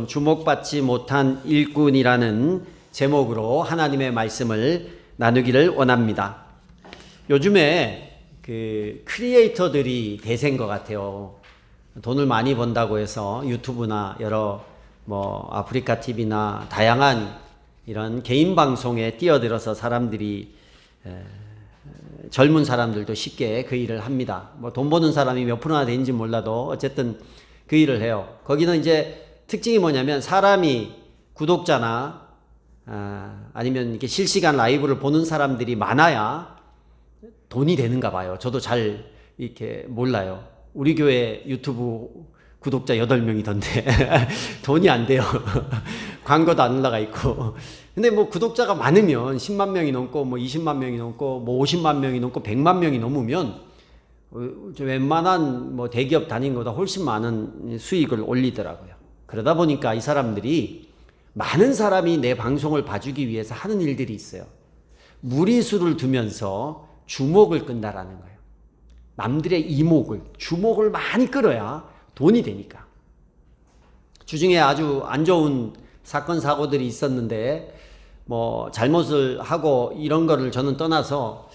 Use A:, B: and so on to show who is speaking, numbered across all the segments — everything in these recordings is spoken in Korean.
A: 주목받지 못한 일꾼이라는 제목으로 하나님의 말씀을 나누기를 원합니다. 요즘에 그 크리에이터들이 대세인 것 같아요. 돈을 많이 번다고 해서 유튜브나 여러 아프리카 TV나 다양한 이런 개인 방송에 뛰어들어서 사람들이 젊은 사람들도 쉽게 그 일을 합니다. 돈 버는 사람이 몇 프로나 되는지 몰라도 어쨌든 그 일을 해요. 거기는 이제 특징이 뭐냐면 사람이 구독자나 아니면 이렇게 실시간 라이브를 보는 사람들이 많아야 돈이 되는가 봐요. 저도 잘 이렇게 몰라요. 우리 교회 유튜브 구독자 8명이던데 돈이 안 돼요. 광고도 안 올라가 있고. 근데 구독자가 많으면 10만 명이 넘고 20만 명이 넘고 50만 명이 넘고 100만 명이 넘으면 웬만한 대기업 다닌 것보다 훨씬 많은 수익을 올리더라고요. 그러다 보니까 이 사람들이 많은 사람이 내 방송을 봐주기 위해서 하는 일들이 있어요. 무리수를 두면서 주목을 끈다라는 거예요. 남들의 이목을, 주목을 많이 끌어야 돈이 되니까. 주중에 아주 안 좋은 사건 사고들이 있었는데 잘못을 하고 이런 거를 저는 떠나서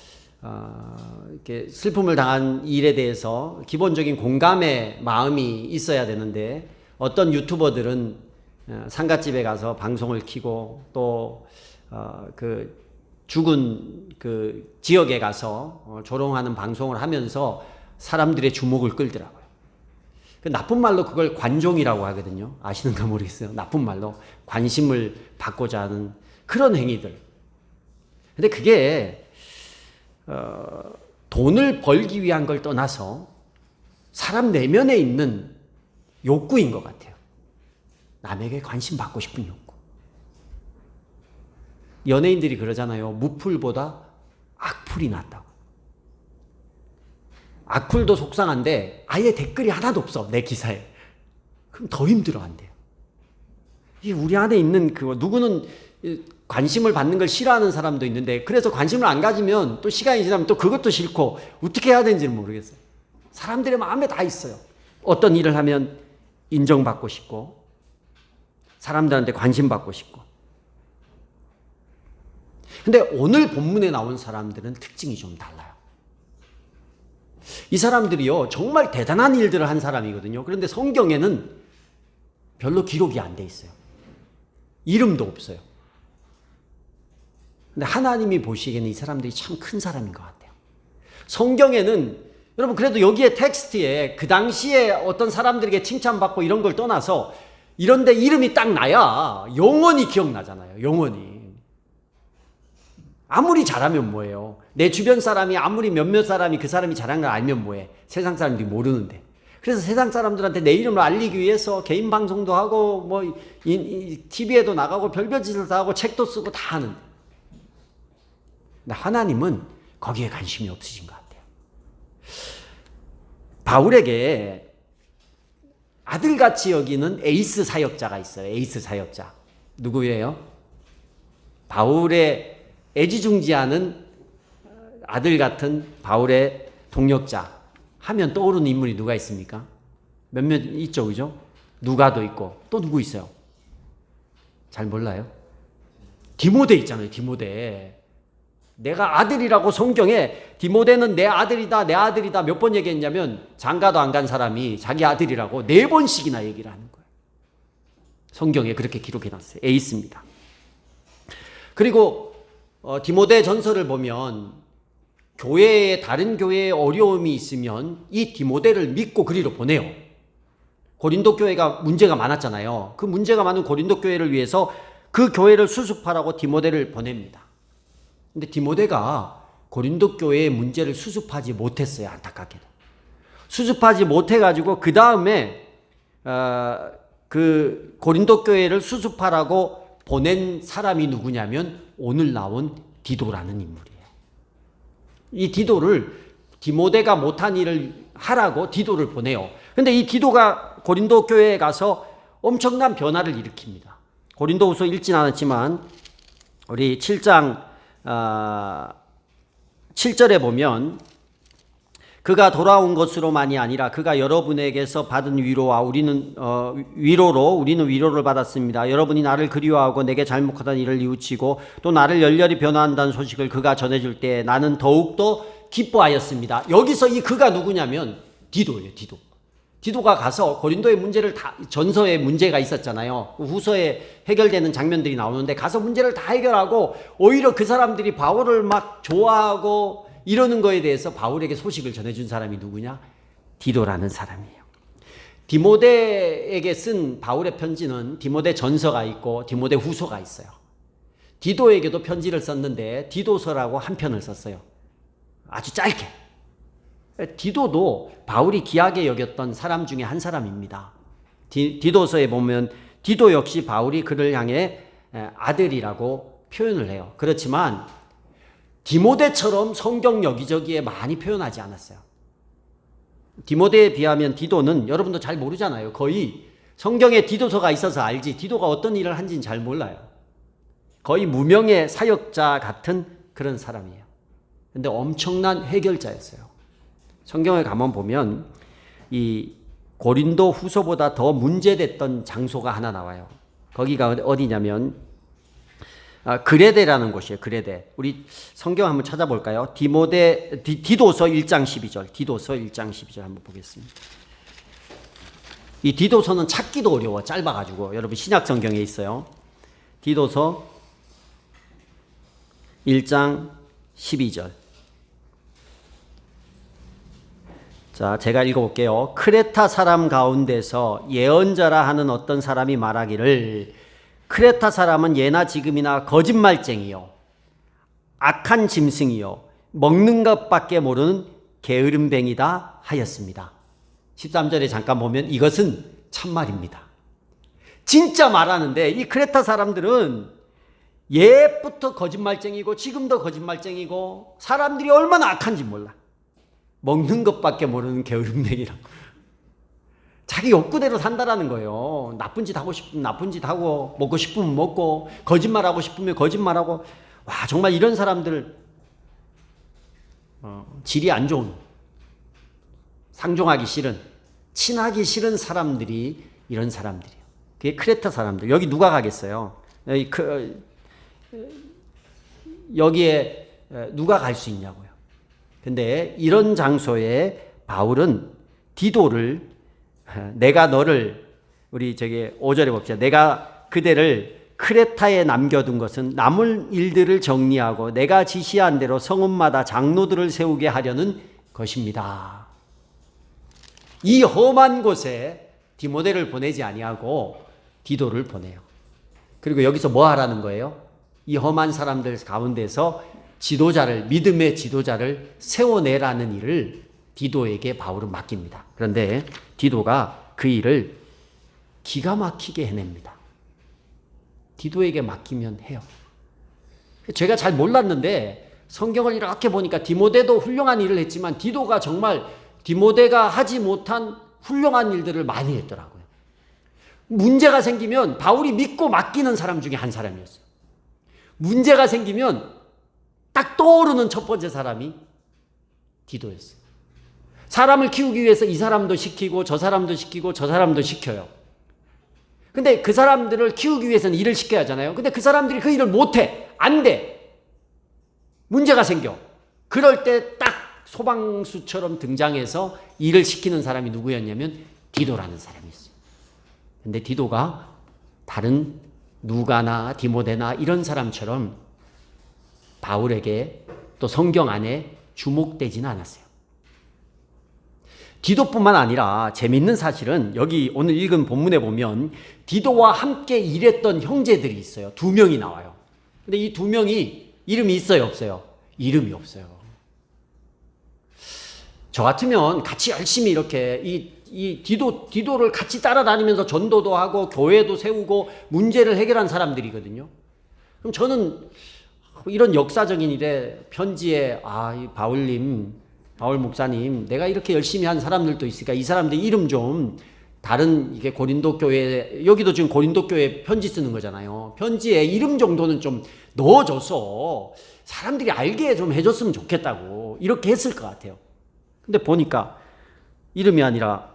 A: 이렇게 슬픔을 당한 일에 대해서 기본적인 공감의 마음이 있어야 되는데 어떤 유튜버들은 상갓집에 가서 방송을 켜고 또 그 죽은 그 지역에 가서 조롱하는 방송을 하면서 사람들의 주목을 끌더라고요. 나쁜 말로 그걸 관종이라고 하거든요. 아시는가 모르겠어요. 나쁜 말로 관심을 받고자 하는 그런 행위들. 근데 그게 돈을 벌기 위한 걸 떠나서 사람 내면에 있는 욕구인 것 같아요. 남에게 관심 받고 싶은 욕구. 연예인들이 그러잖아요. 무풀보다 악풀이 낫다고. 악플도 속상한데 아예 댓글이 하나도 없어, 내 기사에. 그럼 더 힘들어한대요. 이게 우리 안에 있는 누구는 관심을 받는 걸 싫어하는 사람도 있는데 그래서 관심을 안 가지면 또 시간이 지나면 또 그것도 싫고 어떻게 해야 되는지는 모르겠어요. 사람들의 마음에 다 있어요. 어떤 일을 하면 인정받고 싶고 사람들한테 관심 받고 싶고. 근데 오늘 본문에 나온 사람들은 특징이 좀 달라요. 이 사람들이요, 정말 대단한 일들을 한 사람이거든요. 그런데 성경에는 별로 기록이 안 돼 있어요. 이름도 없어요. 근데 하나님이 보시기에는 이 사람들이 참 큰 사람인 것 같아요. 성경에는 여러분 그래도 여기에 텍스트에 그 당시에 어떤 사람들에게 칭찬받고 이런 걸 떠나서 이런데 이름이 딱 나야 영원히 기억나잖아요. 영원히. 아무리 잘하면 뭐예요? 내 주변 사람이 아무리 몇몇 사람이 그 사람이 잘한 걸 알면 뭐해? 세상 사람들이 모르는데. 그래서 세상 사람들한테 내 이름을 알리기 위해서 개인 방송도 하고 TV에도 나가고 별별 짓을 다 하고 책도 쓰고 다 하는데. 근데 하나님은 거기에 관심이 없으신 것 같아요. 바울에게 아들같이 여기는 에이스 사역자가 있어요. 에이스 사역자. 누구예요? 바울의 애지중지하는 아들 같은 바울의 동역자 하면 떠오르는 인물이 누가 있습니까? 몇몇 있죠, 그죠? 누가도 있고 또 누구 있어요? 잘 몰라요? 디모데 있잖아요. 디모데. 내가 아들이라고 성경에 디모데는 내 아들이다 내 아들이다 몇 번 얘기했냐면 장가도 안 간 사람이 자기 아들이라고 4번씩이나 얘기를 하는 거예요. 성경에 그렇게 기록해놨어요. 에이스입니다. 그리고 디모데 전서를 보면 교회에 다른 교회에 어려움이 있으면 이 디모데를 믿고 그리로 보내요. 고린도 교회가 문제가 많았잖아요. 그 문제가 많은 고린도 교회를 위해서 그 교회를 수습하라고 디모데를 보냅니다. 근데 디모데가 고린도 교회의 문제를 수습하지 못했어요. 안타깝게도. 수습하지 못해가지고 그 다음에 그 고린도 교회를 수습하라고 보낸 사람이 누구냐면 오늘 나온 디도라는 인물이에요. 이 디도를 디모데가 못한 일을 하라고 디도를 보내요. 근데 이 디도가 고린도 교회에 가서 엄청난 변화를 일으킵니다. 고린도후서 읽진 않았지만 우리 7장 7절에 보면 그가 돌아온 것으로만이 아니라 그가 여러분에게서 받은 위로와 위로로 우리는 위로를 받았습니다. 여러분이 나를 그리워하고 내게 잘못하던 일을 뉘우치고 또 나를 열렬히 변화한다는 소식을 그가 전해줄 때 나는 더욱더 기뻐하였습니다. 여기서 이 그가 누구냐면 디도예요. 디도가 가서 고린도의 문제를 전서에 문제가 있었잖아요. 후서에 해결되는 장면들이 나오는데 가서 문제를 다 해결하고 오히려 그 사람들이 바울을 막 좋아하고 이러는 거에 대해서 바울에게 소식을 전해준 사람이 누구냐? 디도라는 사람이에요. 디모데에게 쓴 바울의 편지는 디모데 전서가 있고 디모데 후서가 있어요. 디도에게도 편지를 썼는데 디도서라고 한 편을 썼어요. 아주 짧게. 디도도 바울이 귀하게 여겼던 사람 중에 한 사람입니다. 디도서에 보면 디도 역시 바울이 그를 향해 아들이라고 표현을 해요. 그렇지만 디모데처럼 성경 여기저기에 많이 표현하지 않았어요. 디모데에 비하면 디도는 여러분도 잘 모르잖아요. 거의 성경에 디도서가 있어서 알지 디도가 어떤 일을 한지는 잘 몰라요. 거의 무명의 사역자 같은 그런 사람이에요. 근데 엄청난 해결자였어요. 성경에 가만 보면 이 고린도 후서보다 더 문제됐던 장소가 하나 나와요. 거기가 어디냐면 그레데라는 곳이에요. 그레데. 우리 성경 한번 찾아볼까요? 디도서 1장 12절. 디도서 1장 12절 한번 보겠습니다. 이 디도서는 찾기도 어려워. 짧아가지고. 여러분 신약 성경에 있어요. 디도서 1장 12절. 자, 제가 읽어볼게요. 크레타 사람 가운데서 예언자라 하는 어떤 사람이 말하기를 크레타 사람은 예나 지금이나 거짓말쟁이요 악한 짐승이요 먹는 것밖에 모르는 게으름뱅이다 하였습니다. 13절에 잠깐 보면 이것은 참말입니다. 진짜 말하는데 이 크레타 사람들은 옛부터 거짓말쟁이고 지금도 거짓말쟁이고 사람들이 얼마나 악한지 몰라. 먹는 것밖에 모르는 게으름뱅이라고. 자기 욕구대로 산다라는 거예요. 나쁜 짓 하고 싶으면 나쁜 짓 하고 먹고 싶으면 먹고 거짓말하고 싶으면 거짓말하고. 와, 정말 이런 사람들 질이 안 좋은, 상종하기 싫은, 친하기 싫은 사람들이 이런 사람들이에요. 그게 크레타 사람들. 여기 누가 가겠어요? 여기에 누가 갈 수 있냐고요. 근데 이런 장소에 바울은 디도를 내가 너를 우리 5절에 봅시다. 내가 그대를 크레타에 남겨둔 것은 남을 일들을 정리하고 내가 지시한 대로 성읍마다 장로들을 세우게 하려는 것입니다. 이 험한 곳에 디모데를 보내지 아니하고 디도를 보내요. 그리고 여기서 뭐 하라는 거예요? 이 험한 사람들 가운데서 믿음의 지도자를 세워내라는 일을 디도에게 바울은 맡깁니다. 그런데 디도가 그 일을 기가 막히게 해냅니다. 디도에게 맡기면 해요. 제가 잘 몰랐는데 성경을 이렇게 보니까 디모데도 훌륭한 일을 했지만 디도가 정말 디모데가 하지 못한 훌륭한 일들을 많이 했더라고요. 문제가 생기면 바울이 믿고 맡기는 사람 중에 한 사람이었어요. 문제가 생기면 딱 떠오르는 첫 번째 사람이 디도였어요. 사람을 키우기 위해서 이 사람도 시키고 저 사람도 시키고 저 사람도 시켜요. 근데 그 사람들을 키우기 위해서는 일을 시켜야 하잖아요. 근데 그 사람들이 그 일을 못해. 안 돼. 문제가 생겨. 그럴 때 딱 소방수처럼 등장해서 일을 시키는 사람이 누구였냐면 디도라는 사람이었어요. 근데 디도가 다른 누가나 디모데나 이런 사람처럼 바울에게 또 성경 안에 주목되지는 않았어요. 디도뿐만 아니라 재미있는 사실은 여기 오늘 읽은 본문에 보면 디도와 함께 일했던 형제들이 있어요. 2명이 나와요. 근데 이 2명이 이름이 있어요, 없어요? 이름이 없어요. 저 같으면 같이 열심히 이렇게 이 디도를 같이 따라다니면서 전도도 하고 교회도 세우고 문제를 해결한 사람들이거든요. 그럼 저는 이런 역사적인 일에 편지에 이 바울 목사님, 내가 이렇게 열심히 한 사람들도 있으니까 이 사람들 이름 좀 다른 이게 고린도 교회, 여기도 지금 고린도 교회 편지 쓰는 거잖아요. 편지에 이름 정도는 좀 넣어줘서 사람들이 알게 좀 해줬으면 좋겠다고 이렇게 했을 것 같아요. 근데 보니까 이름이 아니라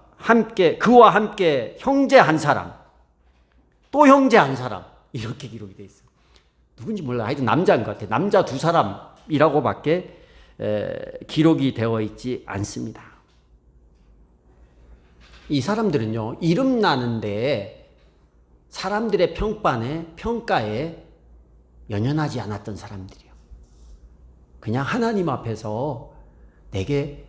A: 그와 함께 형제 한 사람, 또 형제 한 사람, 이렇게 기록이 돼 있어요. 누군지 몰라. 하여튼 남자인 것 같아요. 남자 두 사람이라고밖에 기록이 되어 있지 않습니다. 이 사람들은요, 이름 나는데 사람들의 평가에 연연하지 않았던 사람들이에요. 그냥 하나님 앞에서 내게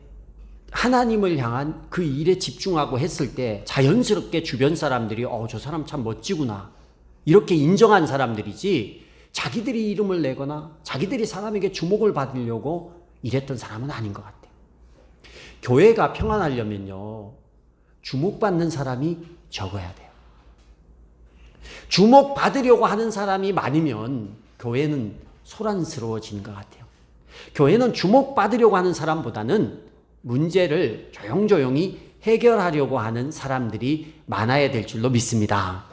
A: 하나님을 향한 그 일에 집중하고 했을 때 자연스럽게 주변 사람들이 저 사람 참 멋지구나 이렇게 인정한 사람들이지, 자기들이 이름을 내거나 자기들이 사람에게 주목을 받으려고 이랬던 사람은 아닌 것 같아요. 교회가 평안하려면요, 주목받는 사람이 적어야 돼요. 주목받으려고 하는 사람이 많으면 교회는 소란스러워지는 것 같아요. 교회는 주목받으려고 하는 사람보다는 문제를 조용조용히 해결하려고 하는 사람들이 많아야 될 줄로 믿습니다.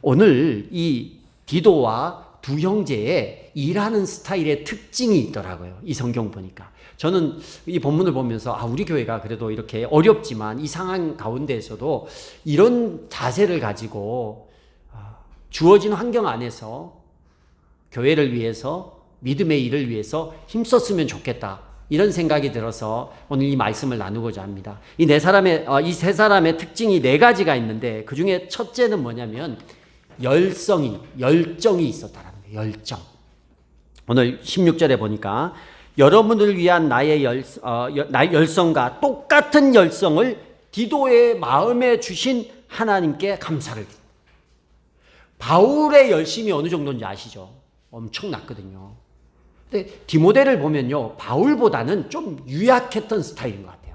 A: 오늘 이 디도와 두 형제의 일하는 스타일의 특징이 있더라고요. 이 성경 보니까. 저는 이 본문을 보면서 우리 교회가 그래도 이렇게 어렵지만 이 상황 가운데에서도 이런 자세를 가지고 주어진 환경 안에서 교회를 위해서, 믿음의 일을 위해서 힘썼으면 좋겠다, 이런 생각이 들어서 오늘 이 말씀을 나누고자 합니다. 이 세 사람의 특징이 네 가지가 있는데, 그 중에 첫째는 뭐냐면 열정이 있었다라는 거예요. 열정. 오늘 16절에 보니까 여러분을 위한 나의 열성과 똑같은 열성을 디도의 마음에 주신 하나님께 감사를 드립니다. 바울의 열심이 어느 정도인지 아시죠? 엄청났거든요. 근데 디모데를 보면요, 바울보다는 좀 유약했던 스타일인 것 같아요.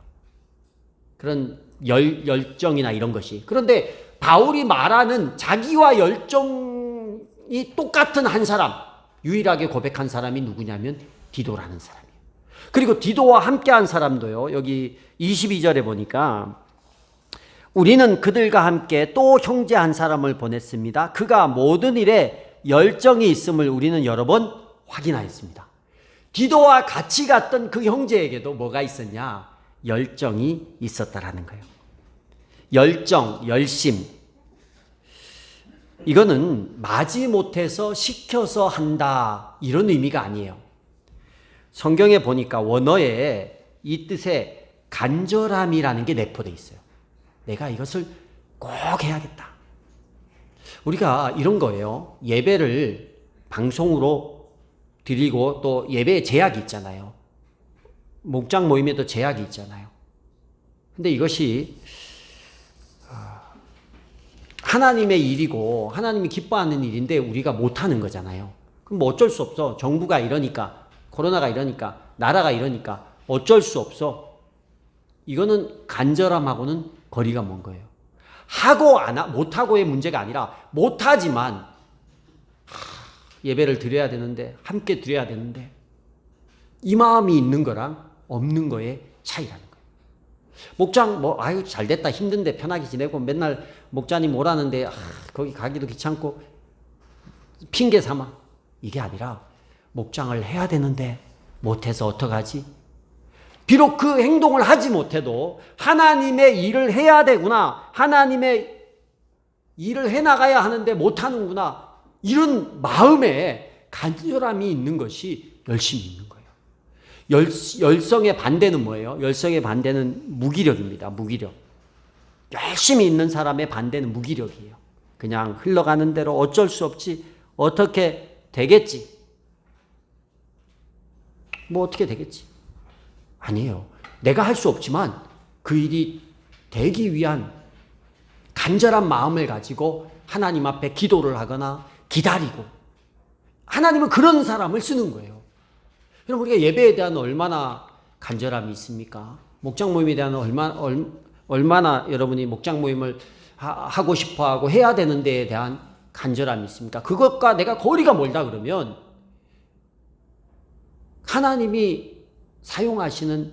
A: 그런 열정이나 이런 것이. 그런데 바울이 말하는 자기와 열정이 똑같은 한 사람, 유일하게 고백한 사람이 누구냐면 디도라는 사람이에요. 그리고 디도와 함께한 사람도요, 여기 22절에 보니까 우리는 그들과 함께 또 형제 한 사람을 보냈습니다. 그가 모든 일에 열정이 있음을 우리는 여러 번 확인하였습니다. 디도와 같이 갔던 그 형제에게도 뭐가 있었냐? 열정이 있었다라는 거예요. 열정, 열심. 이거는 마지못해서 시켜서 한다, 이런 의미가 아니에요. 성경에 보니까 원어에 이 뜻의 간절함이라는 게 내포되어 있어요. 내가 이것을 꼭 해야겠다. 우리가 이런 거예요. 예배를 방송으로 드리고 또 예배에 제약이 있잖아요. 목장 모임에도 제약이 있잖아요. 근데 이것이 하나님의 일이고 하나님이 기뻐하는 일인데 우리가 못하는 거잖아요. 그럼 뭐 어쩔 수 없어. 정부가 이러니까, 코로나가 이러니까, 나라가 이러니까 어쩔 수 없어. 이거는 간절함하고는 거리가 먼 거예요. 못하고의 문제가 아니라 못하지만 예배를 드려야 되는데, 함께 드려야 되는데, 이 마음이 있는 거랑 없는 거의 차이라는 거예요. 목장 잘 됐다, 힘든데 편하게 지내고 맨날 목자님 오라는데 거기 가기도 귀찮고 핑계 삼아, 이게 아니라 목장을 해야 되는데 못해서 어떡하지? 비록 그 행동을 하지 못해도 하나님의 일을 해야 되구나, 하나님의 일을 해나가야 하는데 못하는구나, 이런 마음에 간절함이 있는 것이 열심이 있는 거예요. 열성의 반대는 뭐예요? 열성의 반대는 무기력입니다. 무기력. 열심히 있는 사람의 반대는 무기력이에요. 그냥 흘러가는 대로 어쩔 수 없지, 어떻게 되겠지, 뭐 어떻게 되겠지. 아니에요. 내가 할 수 없지만 그 일이 되기 위한 간절한 마음을 가지고 하나님 앞에 기도를 하거나 기다리고, 하나님은 그런 사람을 쓰는 거예요. 여러분, 우리가 예배에 대한 얼마나 간절함이 있습니까? 목장 모임에 대한 얼마나 여러분이 목장 모임을 하고 싶어하고 해야 되는 데에 대한 간절함이 있습니까? 그것과 내가 거리가 멀다 그러면 하나님이 사용하시는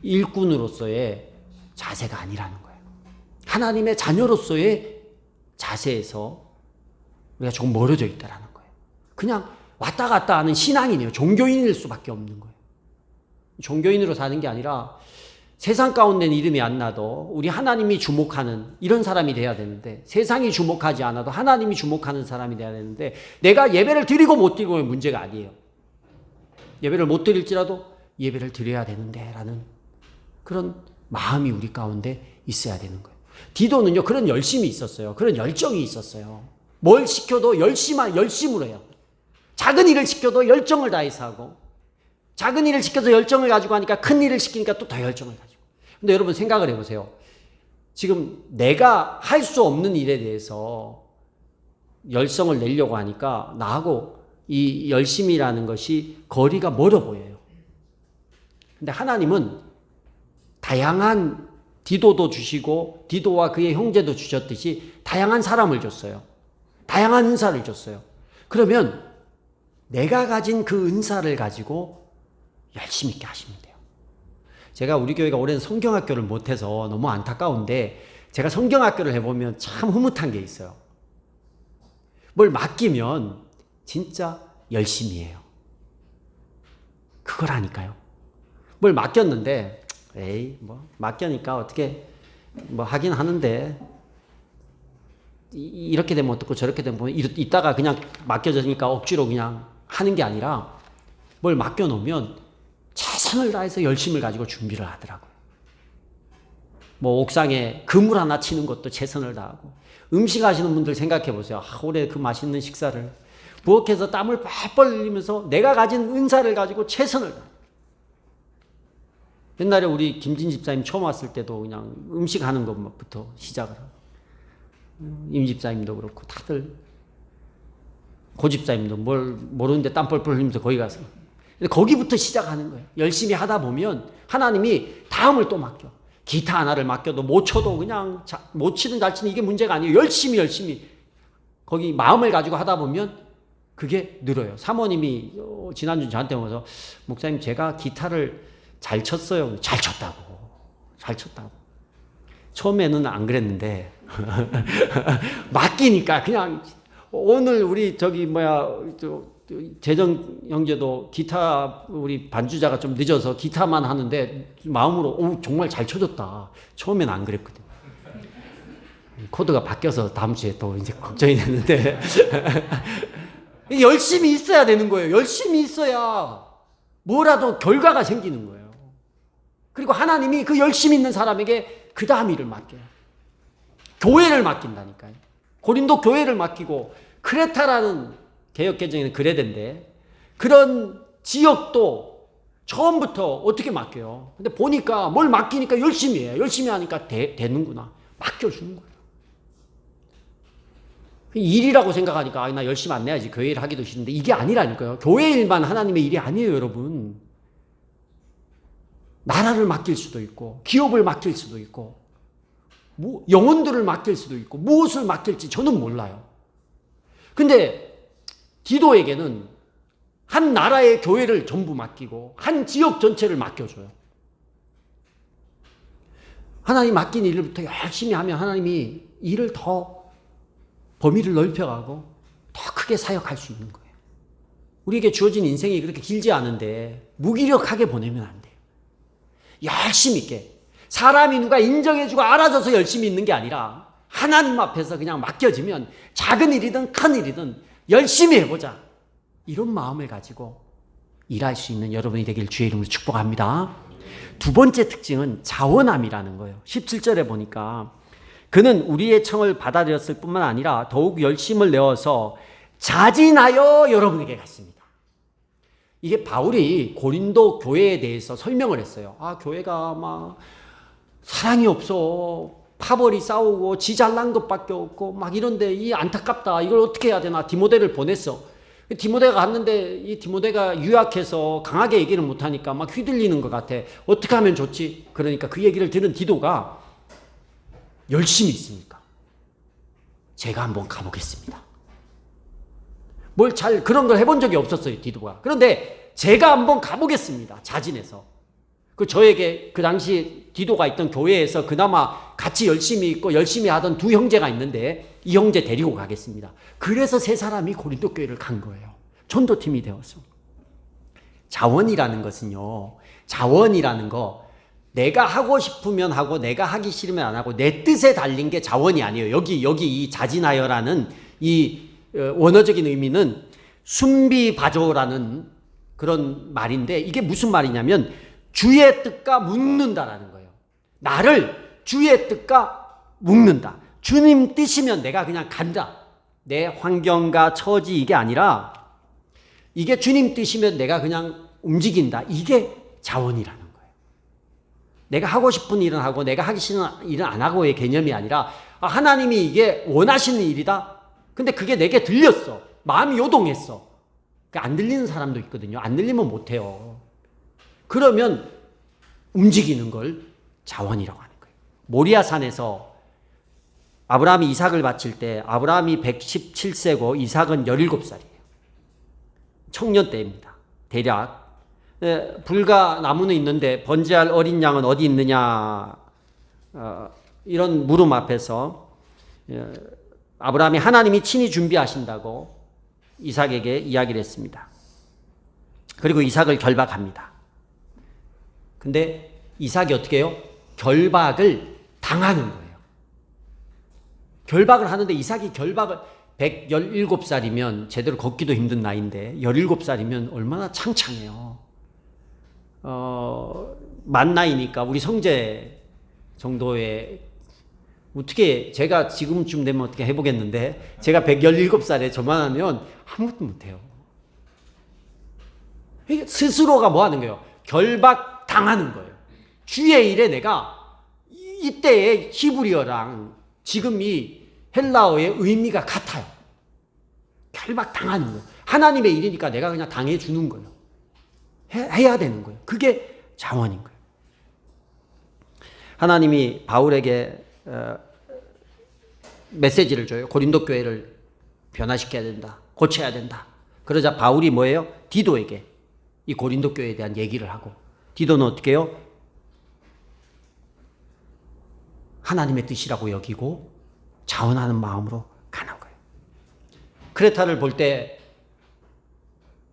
A: 일꾼으로서의 자세가 아니라는 거예요. 하나님의 자녀로서의 자세에서 우리가 조금 멀어져 있다라는 거예요. 그냥 왔다 갔다 하는 신앙이네요. 종교인일 수밖에 없는 거예요. 종교인으로 사는 게 아니라 세상 가운데는 이름이 안 나도 우리 하나님이 주목하는 이런 사람이 돼야 되는데, 세상이 주목하지 않아도 하나님이 주목하는 사람이 돼야 되는데, 내가 예배를 드리고 못 드리고의 문제가 아니에요. 예배를 못 드릴지라도 예배를 드려야 되는데 라는 그런 마음이 우리 가운데 있어야 되는 거예요. 디도는요, 그런 열심이 있었어요. 그런 열정이 있었어요. 뭘 시켜도 열심으로 해요. 작은 일을 시켜도 열정을 다해서 하고, 작은 일을 시켜서 열정을 가지고 하니까 큰 일을 시키니까 또 더 열정을 가지고. 근데 여러분 생각을 해보세요. 지금 내가 할 수 없는 일에 대해서 열성을 내려고 하니까 나하고 이 열심이라는 것이 거리가 멀어 보여요. 근데 하나님은 다양한 디도도 주시고 디도와 그의 형제도 주셨듯이 다양한 사람을 줬어요. 다양한 은사를 줬어요. 그러면 내가 가진 그 은사를 가지고 열심히 있게 하시면 돼요. 제가 우리 교회가 올해는 성경학교를 못해서 너무 안타까운데, 제가 성경학교를 해보면 참 흐뭇한 게 있어요. 뭘 맡기면 진짜 열심히 해요. 그거라니까요. 뭘 맡겼는데 에이 뭐 맡겨니까 어떻게 뭐 하긴 하는데, 이렇게 되면 어떻고 저렇게 되면 이따가 그냥 맡겨졌으니까 억지로 그냥 하는 게 아니라, 뭘 맡겨놓으면 최선을 다해서 열심을 가지고 준비를 하더라고요. 뭐 옥상에 그물 하나 치는 것도 최선을 다하고, 음식 하시는 분들 생각해 보세요. 올해 그 맛있는 식사를 부엌에서 땀을 뻘뻘 흘리면서 내가 가진 은사를 가지고 최선을 다해요. 옛날에 우리 김진 집사님 처음 왔을 때도 그냥 음식 하는 것부터 시작을 하고, 임 집사님도 그렇고 다들, 고 집사님도 뭘 모르는데 땀 뻘뻘 흘리면서 거기 가서 거기부터 시작하는 거예요. 열심히 하다 보면 하나님이 다음을 또 맡겨. 기타 하나를 맡겨도 못 쳐도 그냥 못 치든 잘 치든 이게 문제가 아니에요. 열심히 거기 마음을 가지고 하다 보면 그게 늘어요. 사모님이 지난주 저한테 오면서, 목사님 제가 기타를 잘 쳤어요. 잘 쳤다고. 처음에는 안 그랬는데 맡기니까 그냥, 오늘 우리 재정 형제도 기타 우리 반주자가 좀 늦어서 기타만 하는데 마음으로 정말 잘 쳐줬다. 처음엔 안 그랬거든. 코드가 바뀌어서 다음 주에 또 이제 걱정이 됐는데 열심히 있어야 되는 거예요. 열심히 있어야 뭐라도 결과가 생기는 거예요. 그리고 하나님이 그 열심히 있는 사람에게 그 다음 일을 맡겨요. 교회를 맡긴다니까요. 고린도 교회를 맡기고, 크레타라는 개역개정에는 그레덴데 그런 지역도 처음부터 어떻게 맡겨요? 근데 보니까 뭘 맡기니까 열심히 해요. 열심히 하니까 되는구나. 맡겨주는 거예요. 일이라고 생각하니까 나 열심히 안 내야지, 교회 일 하기도 싫은데, 이게 아니라니까요. 교회 일만 하나님의 일이 아니에요, 여러분. 나라를 맡길 수도 있고, 기업을 맡길 수도 있고, 영혼들을 맡길 수도 있고, 무엇을 맡길지 저는 몰라요. 근데 디도에게는 한 나라의 교회를 전부 맡기고 한 지역 전체를 맡겨줘요. 하나님 맡긴 일부터 열심히 하면 하나님이 일을 더 범위를 넓혀가고 더 크게 사역할 수 있는 거예요. 우리에게 주어진 인생이 그렇게 길지 않은데 무기력하게 보내면 안 돼요. 열심히 있게. 사람이 누가 인정해주고 알아줘서 열심히 있는 게 아니라 하나님 앞에서 그냥 맡겨지면 작은 일이든 큰 일이든 열심히 해보자, 이런 마음을 가지고 일할 수 있는 여러분이 되길 주의 이름으로 축복합니다. 두 번째 특징은 자원함이라는 거예요. 17절에 보니까 그는 우리의 청을 받아들였을 뿐만 아니라 더욱 열심을 내어서 자진하여 여러분에게 갔습니다. 이게 바울이 고린도 교회에 대해서 설명을 했어요. 교회가 막 사랑이 없어, 파벌이 싸우고 지 잘난 것밖에 없고 막 이런데 이 안타깝다, 이걸 어떻게 해야 되나. 디모데를 보냈어. 디모데가 갔는데 이 디모데가 유약해서 강하게 얘기를 못하니까 막 휘둘리는 것 같아. 어떻게 하면 좋지? 그러니까 그 얘기를 들은 디도가 열심히 있으니까 제가 한번 가보겠습니다. 그런 걸 해본 적이 없었어요, 디도가. 그런데 제가 한번 가보겠습니다, 자진해서. 저에게 그 당시 디도가 있던 교회에서 그나마 같이 열심히 있고 열심히 하던 두 형제가 있는데 이 형제 데리고 가겠습니다. 그래서 세 사람이 고린도 교회를 간 거예요. 전도팀이 되어서. 자원이라는 것은요, 자원이라는 거, 내가 하고 싶으면 하고 내가 하기 싫으면 안 하고 내 뜻에 달린 게 자원이 아니에요. 여기 이 자진하여라는 이 원어적인 의미는 순비바조라는 그런 말인데, 이게 무슨 말이냐면 주의 뜻과 묶는다라는 거예요. 나를 주의 뜻과 묶는다. 주님 뜻이면 내가 그냥 간다. 내 환경과 처지 이게 아니라 이게 주님 뜻이면 내가 그냥 움직인다. 이게 자원이라는 거예요. 내가 하고 싶은 일은 하고 내가 하기 싫은 일은 안 하고의 개념이 아니라 하나님이 이게 원하시는 일이다. 근데 그게 내게 들렸어. 마음이 요동했어. 안 들리는 사람도 있거든요. 안 들리면 못해요. 그러면 움직이는 걸 자원이라고 하는 거예요. 모리아산에서 아브라함이 이삭을 바칠 때 아브라함이 117세고 이삭은 17살이에요. 청년 때입니다. 대략. 불과 나무는 있는데 번제할 어린 양은 어디 있느냐, 이런 물음 앞에서 아브라함이 하나님이 친히 준비하신다고 이삭에게 이야기를 했습니다. 그리고 이삭을 결박합니다. 근데 이삭이 어떻게 해요? 결박을 당하는 거예요. 결박을 하는데 이삭이 결박을 117살이면 제대로 걷기도 힘든 나이인데 17살이면 얼마나 창창해요. 만 나이니까 우리 성재 정도의, 어떻게 제가 지금쯤 되면 어떻게 해보겠는데 제가 117살에 저만 하면 아무것도 못해요. 스스로가 뭐 하는 거예요? 결박 당하는 거예요. 주의 일에 내가 이때의 히브리어랑 지금 이 헬라어의 의미가 같아요. 결박 당하는 거예요. 하나님의 일이니까 내가 그냥 당해주는 거예요. 해야 되는 거예요. 그게 자원인 거예요. 하나님이 바울에게 메시지를 줘요. 고린도 교회를 변화시켜야 된다. 고쳐야 된다. 그러자 바울이 뭐예요? 디도에게 이 고린도 교회에 대한 얘기를 하고, 디도는 어떻게 해요? 하나님의 뜻이라고 여기고 자원하는 마음으로 가는 거예요. 크레타를 볼 때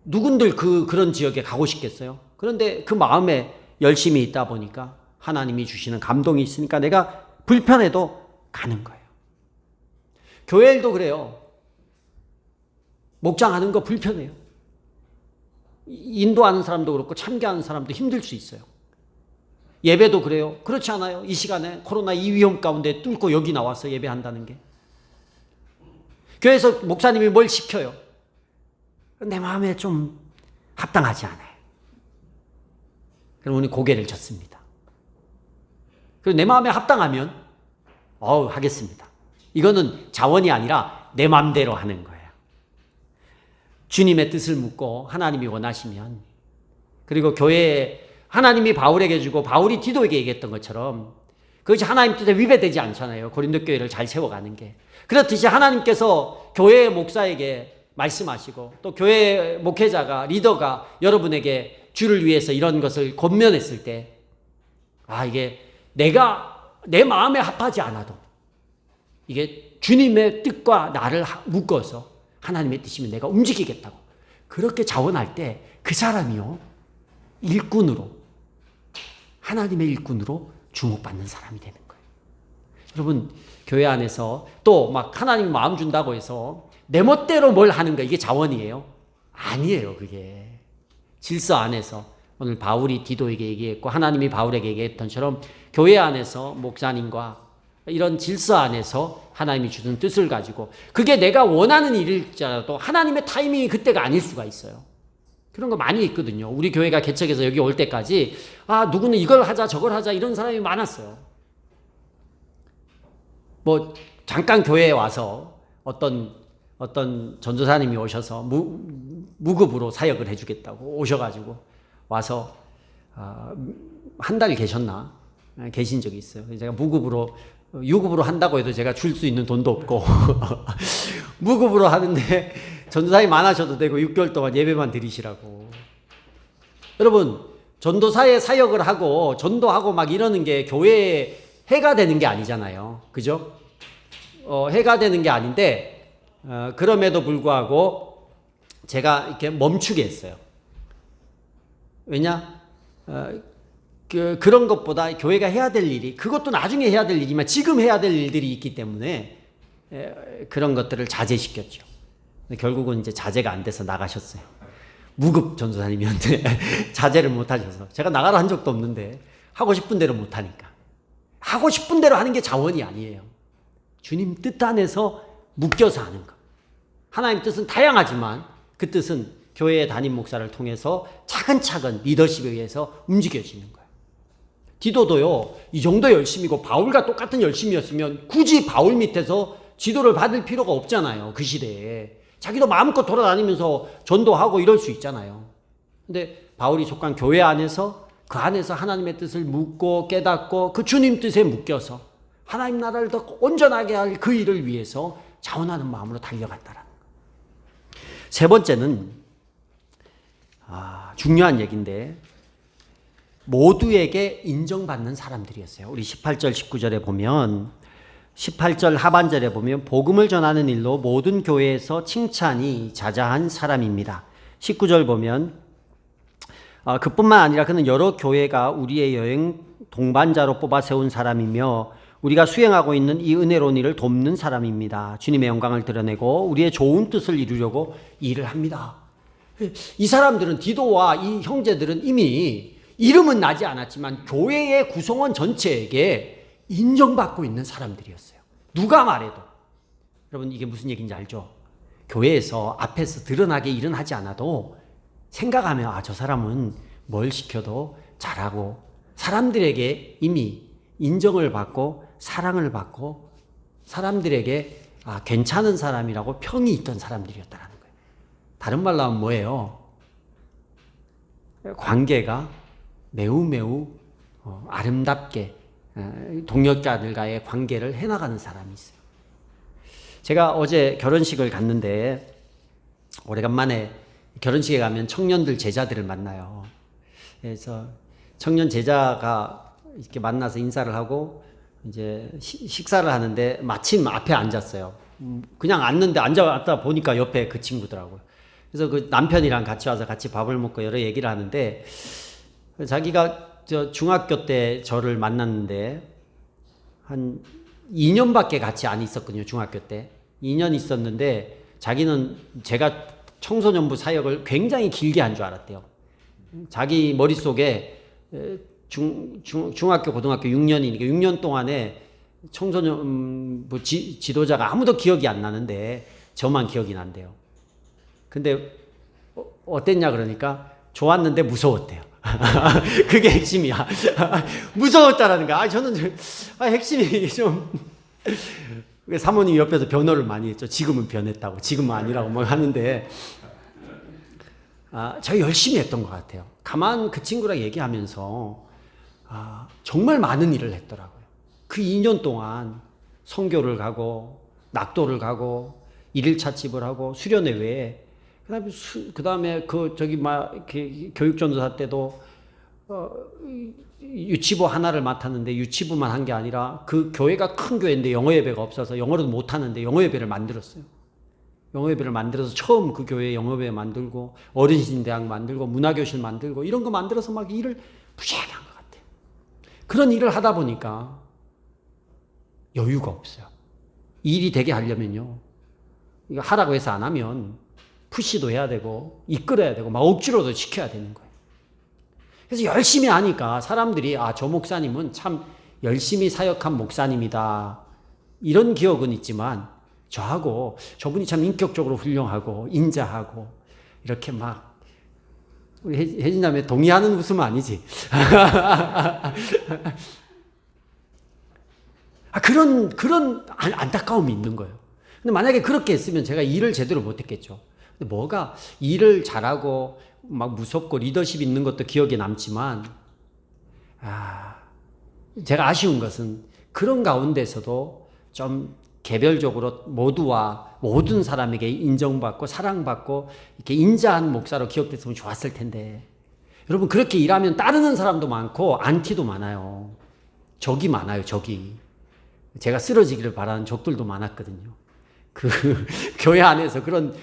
A: 누군들 그런 지역에 가고 싶겠어요? 그런데 그 마음에 열심히 있다 보니까 하나님이 주시는 감동이 있으니까 내가 불편해도 가는 거예요. 교회 일도 그래요. 목장하는 거 불편해요. 인도하는 사람도 그렇고 참교하는 사람도 힘들 수 있어요. 예배도 그래요. 그렇지 않아요? 이 시간에 코로나 이 위험 가운데 뚫고 여기 나와서 예배한다는 게. 교회에서 목사님이 뭘 시켜요. 내 마음에 좀 합당하지 않아요. 그럼 우리 고개를 젓습니다. 그리고 내 마음에 합당하면 하겠습니다. 이거는 자원이 아니라 내 마음대로 하는 거예요. 주님의 뜻을 묻고 하나님이 원하시면, 그리고 교회에 하나님이 바울에게 주고 바울이 디도에게 얘기했던 것처럼 그것이 하나님 뜻에 위배되지 않잖아요. 고린도 교회를 잘 세워가는 게. 그렇듯이 하나님께서 교회 목사에게 말씀하시고 또 교회 목회자가, 리더가 여러분에게 주를 위해서 이런 것을 권면했을 때, 이게 내가 내 마음에 합하지 않아도 이게 주님의 뜻과 나를 묶어서 하나님의 뜻이면 내가 움직이겠다고 그렇게 자원할 때 그 사람이요, 일꾼으로, 하나님의 일꾼으로 주목받는 사람이 되는 거예요. 여러분, 교회 안에서 또 막 하나님 마음 준다고 해서 내 멋대로 뭘 하는 거, 이게 자원이에요? 아니에요. 그게 질서 안에서, 오늘 바울이 디도에게 얘기했고 하나님이 바울에게 얘기했던 처럼 교회 안에서 목사님과 이런 질서 안에서 하나님이 주는 뜻을 가지고, 그게 내가 원하는 일일지라도 하나님의 타이밍이 그때가 아닐 수가 있어요. 그런 거 많이 있거든요. 우리 교회가 개척해서 여기 올 때까지 누구는 이걸 하자 저걸 하자 이런 사람이 많았어요. 뭐 잠깐 교회에 와서 어떤 전도사님이 오셔서 무급으로 사역을 해주겠다고 오셔가지고 와서 한 달 계셨나? 계신 적이 있어요. 제가 무급으로, 유급으로 한다고 해도 제가 줄 수 있는 돈도 없고 무급으로 하는데 전도사님 안 하셔도 되고 6개월 동안 예배만 드리시라고. 여러분, 전도사의 사역을 하고 전도하고 막 이러는 게 교회에 해가 되는 게 아니잖아요. 그죠? 해가 되는 게 아닌데 그럼에도 불구하고 제가 이렇게 멈추게 했어요. 왜냐? 그런 것보다 교회가 해야 될 일이, 그것도 나중에 해야 될 일이지만 지금 해야 될 일들이 있기 때문에 그런 것들을 자제시켰죠. 결국은 이제 자제가 안 돼서 나가셨어요. 무급 전도사님이었는데 자제를 못 하셔서. 제가 나가라 한 적도 없는데 하고 싶은 대로 못 하니까. 하고 싶은 대로 하는 게 자원이 아니에요. 주님 뜻 안에서 묶여서 하는 거. 하나님 뜻은 다양하지만 그 뜻은 교회의 담임 목사를 통해서 차근차근 리더십에 의해서 움직여지는 거예요. 디도도요, 이 정도 열심이고 바울과 똑같은 열심이었으면 굳이 바울 밑에서 지도를 받을 필요가 없잖아요. 그 시대에. 자기도 마음껏 돌아다니면서 전도하고 이럴 수 있잖아요. 근데 바울이 속한 교회 안에서 그 안에서 하나님의 뜻을 묻고 깨닫고 그 주님 뜻에 묶여서 하나님 나라를 더 온전하게 할 그 일을 위해서 자원하는 마음으로 달려갔다라는 거예요. 세 번째는 중요한 얘기인데 모두에게 인정받는 사람들이었어요. 우리 18절 19절에 보면 18절 하반절에 보면 복음을 전하는 일로 모든 교회에서 칭찬이 자자한 사람입니다. 19절 보면 그뿐만 아니라 그는 여러 교회가 우리의 여행 동반자로 뽑아 세운 사람이며 우리가 수행하고 있는 이 은혜로운 일을 돕는 사람입니다. 주님의 영광을 드러내고 우리의 좋은 뜻을 이루려고 일을 합니다. 이 사람들은, 디도와 이 형제들은 이미 이름은 나지 않았지만 교회의 구성원 전체에게 인정받고 있는 사람들이었어요. 누가 말해도. 여러분, 이게 무슨 얘기인지 알죠? 교회에서 앞에서 드러나게 일은 하지 않아도 생각하면 저 사람은 뭘 시켜도 잘하고 사람들에게 이미 인정을 받고 사랑을 받고 사람들에게 괜찮은 사람이라고 평이 있던 사람들이었다는 거예요. 다른 말로 하면 뭐예요? 관계가 매우 아름답게 동역자들과의 관계를 해나가는 사람이 있어요. 제가 어제 결혼식을 갔는데 오래간만에 결혼식에 가면 청년들 제자들을 만나요. 그래서 청년 제자가 이렇게 만나서 인사를 하고 이제 식사를 하는데 마침 앞에 앉았어요. 그냥 앉는데 앉아왔다 보니까 옆에 그 친구더라고요. 그래서 그 남편이랑 같이 와서 같이 밥을 먹고 여러 얘기를 하는데 자기가 중학교 때 저를 만났는데 한 2년밖에 같이 안 있었거든요. 중학교 때 2년 있었는데 자기는 제가 청소년부 사역을 굉장히 길게 한 줄 알았대요. 자기 머릿속에 중학교 고등학교 6년이니까 6년 동안에 청소년부 지도자가 아무도 기억이 안 나는데 저만 기억이 난대요. 근데 어땠냐 그러니까 좋았는데 무서웠대요. 그게 핵심이야. 무서웠다라는 거야. 저는 핵심이 좀 사모님 옆에서 변호를 많이 했죠. 지금은 변했다고, 지금은 아니라고 뭐 하는데 제가 열심히 했던 것 같아요. 가만 그 친구랑 얘기하면서 정말 많은 일을 했더라고요. 그 2년 동안 선교를 가고 낙도를 가고 1일차 집을 하고 수련회 외에 그다음에 교육전도사 때도 유치부 하나를 맡았는데 유치부만 한 게 아니라 그 교회가 큰 교회인데 영어 예배가 없어서 영어를 못 하는데 영어 예배를 만들었어요. 영어 예배를 만들어서 처음 그 교회에 영어 예배 만들고 어린이집 대학 만들고 문화교실 만들고 이런 거 만들어서 막 일을 무지하게 한 것 같아요. 그런 일을 하다 보니까 여유가 없어요. 일이 되게 하려면요, 이거 하라고 해서 안 하면 푸시도 해야 되고 이끌어야 되고 막 억지로도 시켜야 되는 거예요. 그래서 열심히 하니까 사람들이 저 목사님은 참 열심히 사역한 목사님이다 이런 기억은 있지만 저분이 참 인격적으로 훌륭하고 인자하고 이렇게 막 우리 혜진자매 동의하는 웃음 아니지? 그런 안타까움이 있는 거예요. 근데 만약에 그렇게 했으면 제가 일을 제대로 못했겠죠. 근데 뭐가 일을 잘하고 막 무섭고 리더십 있는 것도 기억에 남지만 제가 아쉬운 것은 그런 가운데서도 좀 개별적으로 모든 사람에게 인정받고 사랑받고 이렇게 인자한 목사로 기억됐으면 좋았을 텐데 여러분 그렇게 일하면 따르는 사람도 많고 안티도 많아요. 적이 많아요. 적이. 제가 쓰러지기를 바라는 적들도 많았거든요. 그 교회 안에서 그런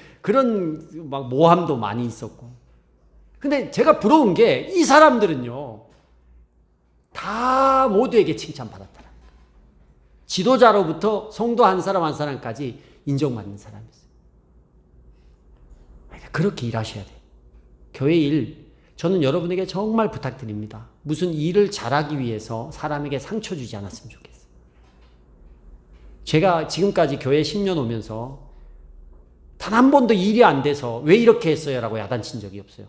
A: 막 모함도 많이 있었고. 근데 제가 부러운 게 이 사람들은요 다 모두에게 칭찬받았더라. 지도자로부터 성도 한 사람 한 사람까지 인정받는 사람이었어요. 그렇게 일하셔야 돼요. 교회 일, 저는 여러분에게 정말 부탁드립니다. 무슨 일을 잘하기 위해서 사람에게 상처 주지 않았으면 좋겠어요. 제가 지금까지 교회 10년 오면서 단 한 번도 일이 안 돼서 왜 이렇게 했어요? 라고 야단친 적이 없어요.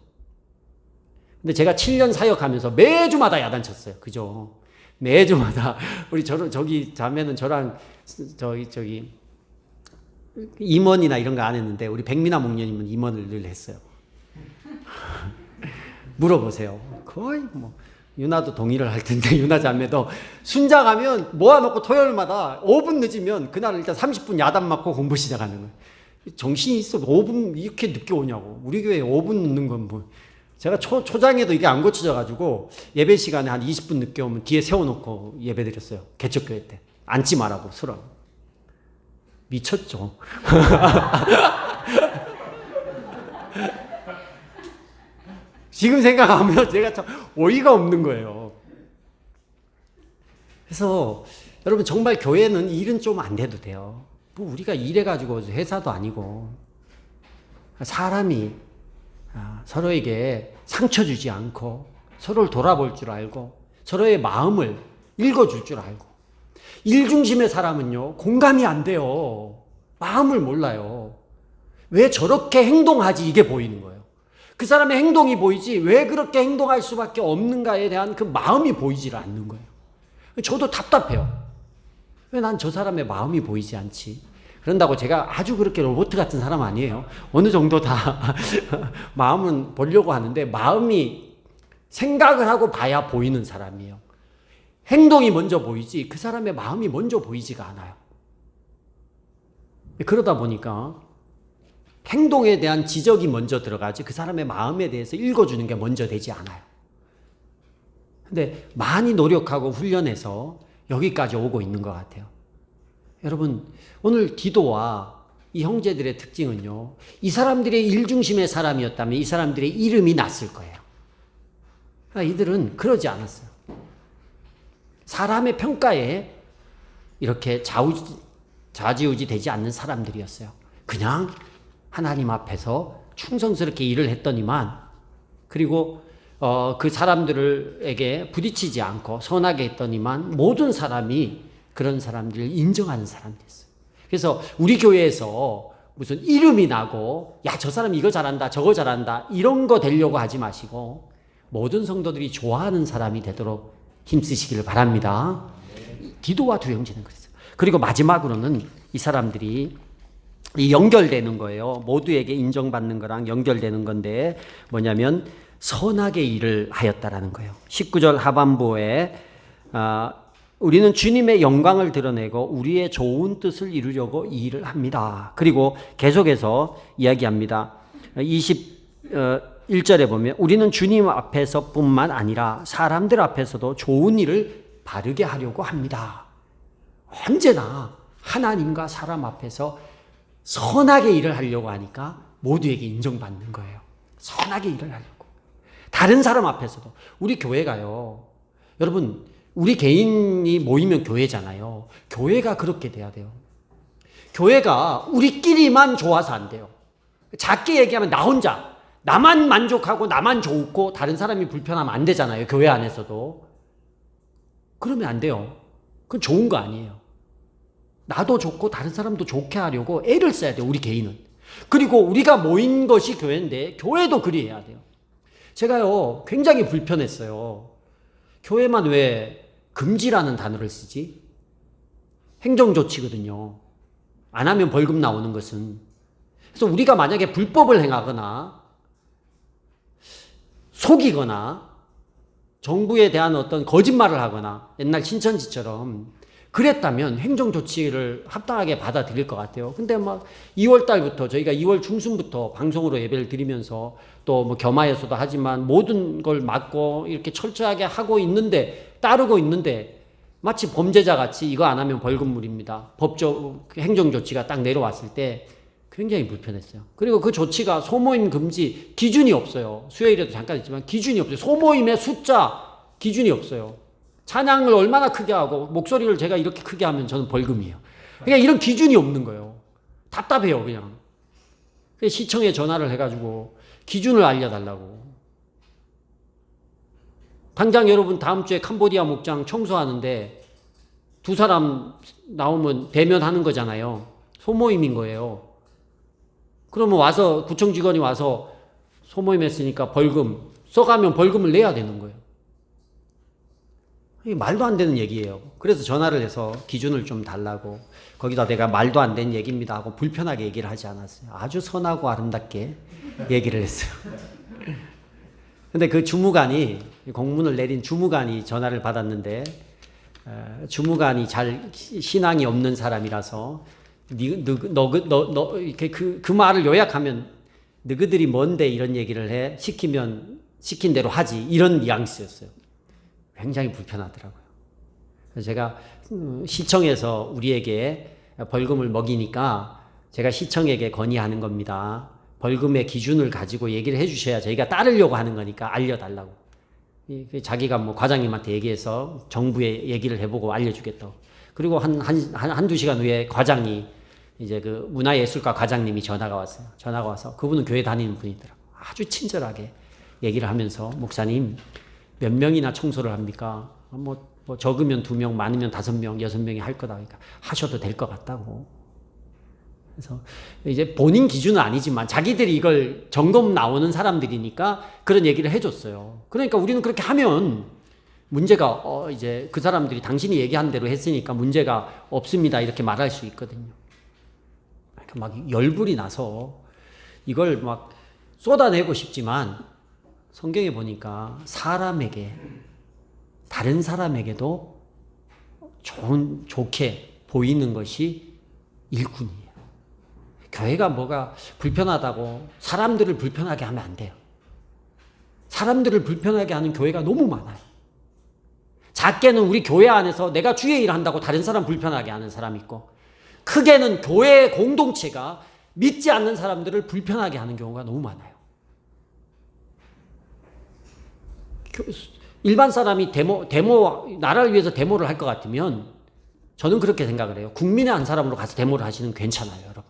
A: 근데 제가 7년 사역하면서 매주마다 야단쳤어요. 그죠? 매주마다. 우리 저기 자매는 저랑 저기 임원이나 이런 거 안 했는데 우리 백미나 목녀님은 임원을 늘 했어요. 물어보세요. 거의 뭐 유나도 동의를 할 텐데 유나 자매도 순자 가면 모아놓고 토요일마다 5분 늦으면 그날 일단 30분 야단 맞고 공부 시작하는 거예요. 정신이 있어. 5분 이렇게 늦게 오냐고. 우리 교회에 5분 늦는 건 뭐. 제가 초장에도 이게 안 고쳐져 가지고 예배 시간에 한 20분 늦게 오면 뒤에 세워놓고 예배 드렸어요. 개척교회 때. 앉지 말라고 서로. 미쳤죠. 지금 생각하면 제가 참 어이가 없는 거예요. 그래서 여러분 정말 교회는 일은 좀 안 돼도 돼요. 뭐 우리가 일해가지고 회사도 아니고 사람이 서로에게 상처 주지 않고 서로를 돌아볼 줄 알고 서로의 마음을 읽어줄 줄 알고 일 중심의 사람은요 공감이 안 돼요. 마음을 몰라요. 왜 저렇게 행동하지 이게 보이는 거예요. 그 사람의 행동이 보이지 왜 그렇게 행동할 수밖에 없는가에 대한 그 마음이 보이질 않는 거예요. 저도 답답해요. 왜 난 저 사람의 마음이 보이지 않지? 그런다고 제가 아주 그렇게 로봇 같은 사람 아니에요. 어느 정도 다 마음은 보려고 하는데 마음이 생각을 하고 봐야 보이는 사람이에요. 행동이 먼저 보이지 그 사람의 마음이 먼저 보이지가 않아요. 그러다 보니까 행동에 대한 지적이 먼저 들어가지 그 사람의 마음에 대해서 읽어주는 게 먼저 되지 않아요. 근데 많이 노력하고 훈련해서 여기까지 오고 있는 것 같아요. 여러분 오늘 디도와 이 형제들의 특징은요. 이 사람들의 일중심의 사람이었다면 이 사람들의 이름이 났을 거예요. 그러니까 이들은 그러지 않았어요. 사람의 평가에 이렇게 좌지우지 되지 않는 사람들이었어요. 그냥 하나님 앞에서 충성스럽게 일을 했더니만 그리고 그 사람들에게 부딪히지 않고 선하게 했더니만 모든 사람이 그런 사람들을 인정하는 사람이 됐어요. 그래서 우리 교회에서 무슨 이름이 나고 야, 저 사람 이거 잘한다 저거 잘한다 이런 거 되려고 하지 마시고 모든 성도들이 좋아하는 사람이 되도록 힘쓰시기를 바랍니다. 디도와 두 형제는 그랬어요. 그리고 마지막으로는 이 사람들이 연결되는 거예요. 모두에게 인정받는 거랑 연결되는 건데 뭐냐면 선하게 일을 하였다라는 거예요. 19절 하반부에 우리는 주님의 영광을 드러내고 우리의 좋은 뜻을 이루려고 일을 합니다. 그리고 계속해서 이야기합니다. 21절에 보면 우리는 주님 앞에서뿐만 아니라 사람들 앞에서도 좋은 일을 바르게 하려고 합니다. 언제나 하나님과 사람 앞에서 선하게 일을 하려고 하니까 모두에게 인정받는 거예요. 선하게 일을 하려고. 다른 사람 앞에서도. 우리 교회가요. 여러분 우리 개인이 모이면 교회잖아요. 교회가 그렇게 돼야 돼요. 교회가 우리끼리만 좋아서 안 돼요. 작게 얘기하면 나 혼자. 나만 만족하고 나만 좋고 다른 사람이 불편하면 안 되잖아요. 교회 안에서도. 그러면 안 돼요. 그건 좋은 거 아니에요. 나도 좋고 다른 사람도 좋게 하려고 애를 써야 돼요. 우리 개인은. 그리고 우리가 모인 것이 교회인데 교회도 그리해야 돼요. 제가요 굉장히 불편했어요. 교회만 왜 금지라는 단어를 쓰지? 행정조치거든요. 안 하면 벌금 나오는 것은. 그래서 우리가 만약에 불법을 행하거나 속이거나 정부에 대한 어떤 거짓말을 하거나 옛날 신천지처럼 그랬다면 행정조치를 합당하게 받아들일 것 같아요. 근데 막 2월 달부터 저희가 2월 중순부터 방송으로 예배를 드리면서 또 뭐 겸하여서도 하지만 모든 걸 막고 이렇게 철저하게 하고 있는데 따르고 있는데 마치 범죄자 같이 이거 안 하면 벌금물입니다. 행정조치가 딱 내려왔을 때 굉장히 불편했어요. 그리고 그 조치가 소모임 금지 기준이 없어요. 수요일에도 잠깐 했지만 기준이 없어요. 소모임의 숫자 기준이 없어요. 찬양을 얼마나 크게 하고 목소리를 제가 이렇게 크게 하면 저는 벌금이에요. 그러니까 이런 기준이 없는 거예요. 답답해요, 그냥. 시청에 전화를 해가지고 기준을 알려달라고. 당장 여러분 다음 주에 캄보디아 목장 청소하는데 두 사람 나오면 대면하는 거잖아요. 소모임인 거예요. 그러면 와서 구청 직원이 와서 소모임 했으니까 벌금 써가면 벌금을 내야 되는 거예요. 이게 말도 안 되는 얘기예요. 그래서 전화를 해서 기준을 좀 달라고. 거기다 내가 말도 안 되는 얘기입니다 하고 불편하게 얘기를 하지 않았어요. 아주 선하고 아름답게 얘기를 했어요. 근데 그 주무관이, 공문을 내린 주무관이 전화를 받았는데, 주무관이 잘 신앙이 없는 사람이라서 이렇게 그 말을 요약하면 너희들이 뭔데 이런 얘기를 해? 시키면 시킨 대로 하지. 이런 뉘앙스였어요. 굉장히 불편하더라고요. 그래서 제가 시청에서 우리에게 벌금을 먹이니까 제가 시청에게 건의하는 겁니다. 벌금의 기준을 가지고 얘기를 해주셔야 저희가 따르려고 하는 거니까 알려달라고. 자기가 뭐 과장님한테 얘기해서 정부에 얘기를 해보고 알려주겠다고. 그리고 한두 시간 후에 과장이 이제 그 문화예술가 과장님이 전화가 왔어요. 전화가 와서 그분은 교회 다니는 분이더라고요. 아주 친절하게 얘기를 하면서 목사님 몇 명이나 청소를 합니까? 뭐 적으면 2명, 많으면 5명, 6명이 할 거다. 그러니까 하셔도 될 것 같다고. 그래서 이제 본인 기준은 아니지만 자기들이 이걸 점검 나오는 사람들이니까 그런 얘기를 해줬어요. 그러니까 우리는 그렇게 하면 문제가 이제 그 사람들이 당신이 얘기한 대로 했으니까 문제가 없습니다 이렇게 말할 수 있거든요. 그러니까 막 열불이 나서 이걸 막 쏟아내고 싶지만 성경에 보니까 사람에게 다른 사람에게도 좋게 보이는 것이 일꾼이에요. 교회가 뭐가 불편하다고 사람들을 불편하게 하면 안 돼요. 사람들을 불편하게 하는 교회가 너무 많아요. 작게는 우리 교회 안에서 내가 주의 일을 한다고 다른 사람 불편하게 하는 사람이 있고, 크게는 교회 공동체가 믿지 않는 사람들을 불편하게 하는 경우가 너무 많아요. 일반 사람이 나라를 위해서 데모를 할 것 같으면 저는 그렇게 생각을 해요. 국민의 한 사람으로 가서 데모를 하시는 괜찮아요, 여러분.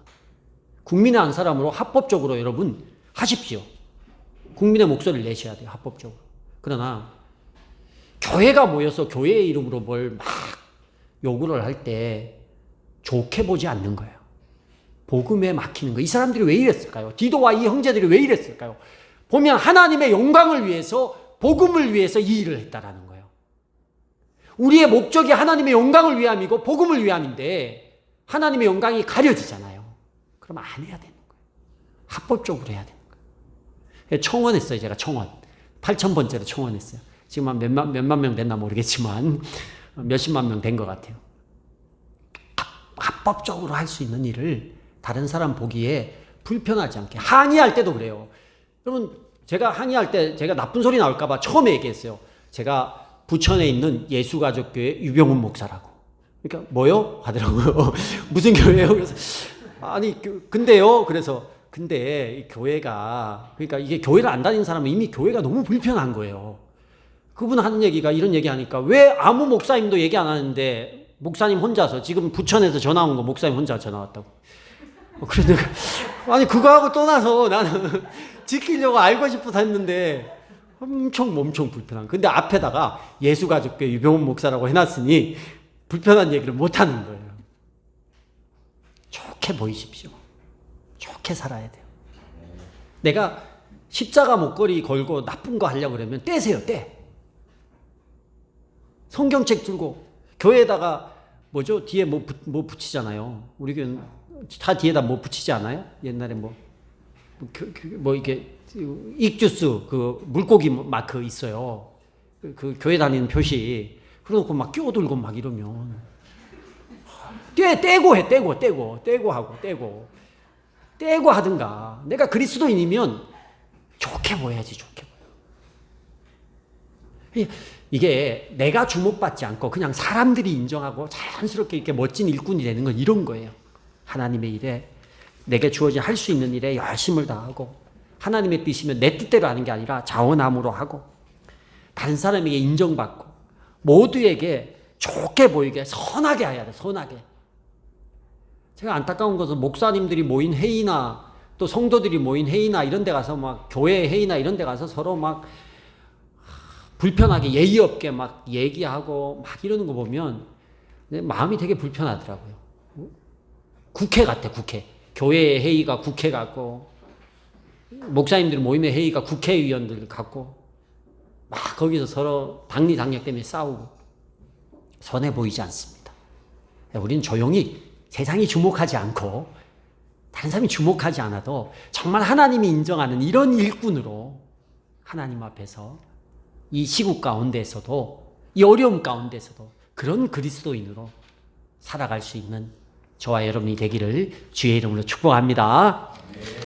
A: 국민의 한 사람으로 합법적으로 여러분 하십시오. 국민의 목소리를 내셔야 돼요, 합법적으로. 그러나 교회가 모여서 교회의 이름으로 뭘 막 요구를 할 때 좋게 보지 않는 거예요. 복음에 막히는 거예요. 이 사람들이 왜 이랬을까요? 디도와 이 형제들이 왜 이랬을까요? 보면 하나님의 영광을 위해서, 복음을 위해서 이 일을 했다라는 거예요. 우리의 목적이 하나님의 영광을 위함이고 복음을 위함인데 하나님의 영광이 가려지잖아요. 그럼 안 해야 되는 거예요. 합법적으로 해야 되는 거예요. 청원했어요. 제가 청원. 8,000번째로 청원했어요. 지금 한 몇만 명 됐나 모르겠지만 몇십만 명 된 것 같아요. 합법적으로 할 수 있는 일을 다른 사람 보기에 불편하지 않게. 항의할 때도 그래요. 여러분, 제가 항의할 때 제가 나쁜 소리 나올까봐 처음에 얘기했어요. 제가 부천에 있는 예수가족교회 유병훈 목사라고. 그러니까 뭐요? 하더라고요. 무슨 교회요? 그래서 아니 근데요. 그래서 근데 이 교회가, 그러니까 이게 교회를 안 다니는 사람은 이미 교회가 너무 불편한 거예요. 그분 하는 얘기가 이런 얘기 하니까 왜 아무 목사님도 얘기 안 하는데 목사님 혼자서, 지금 부천에서 전화 온 거 목사님 혼자 전화 왔다고. 그러니까 아니 그거하고 떠나서 나는 지키려고 알고 싶어서 했는데 엄청 불편한. 근데 앞에다가 예수가족교회 유병훈 목사라고 해놨으니 불편한 얘기를 못 하는 거예요. 좋게 보이십시오. 좋게 살아야 돼요. 내가 십자가 목걸이 걸고 나쁜 거 하려고 그러면 떼세요, 떼. 성경책 들고 교회에다가 뭐죠? 뒤에 뭐 붙이잖아요. 우리 교회는 다 뒤에다 뭐 붙이지 않아요? 옛날에 뭐 이게 익주스 그 물고기 마크 있어요. 그 교회 다니는 표시. 그러고 막 끼어들고 막 이러면 떼고 하든가. 내가 그리스도인이면 좋게 보여야지, 좋게 보여. 이게 내가 주목받지 않고 그냥 사람들이 인정하고 자연스럽게 이렇게 멋진 일꾼이 되는 건 이런 거예요. 하나님의 일에, 내게 주어진 할 수 있는 일에 열심을 다하고, 하나님의 뜻이면 내 뜻대로 하는 게 아니라 자원함으로 하고, 다른 사람에게 인정받고, 모두에게 좋게 보이게 선하게 해야 돼. 선하게. 제가 안타까운 것은 목사님들이 모인 회의나 또 성도들이 모인 회의나 이런 데 가서 막 교회 회의나 이런 데 가서 서로 막 불편하게 예의 없게 막 얘기하고 막 이러는 거 보면 마음이 되게 불편하더라고요. 국회 같아, 국회. 교회의 회의가 국회 같고 목사님들 모임의 회의가 국회의원들 같고 막 거기서 서로 당리당략 때문에 싸우고 선해 보이지 않습니다. 우리는 조용히 세상이 주목하지 않고 다른 사람이 주목하지 않아도 정말 하나님이 인정하는 이런 일꾼으로 하나님 앞에서 이 시국 가운데서도 이 어려움 가운데서도 그런 그리스도인으로 살아갈 수 있는 저와 여러분이 되기를 주의 이름으로 축복합니다.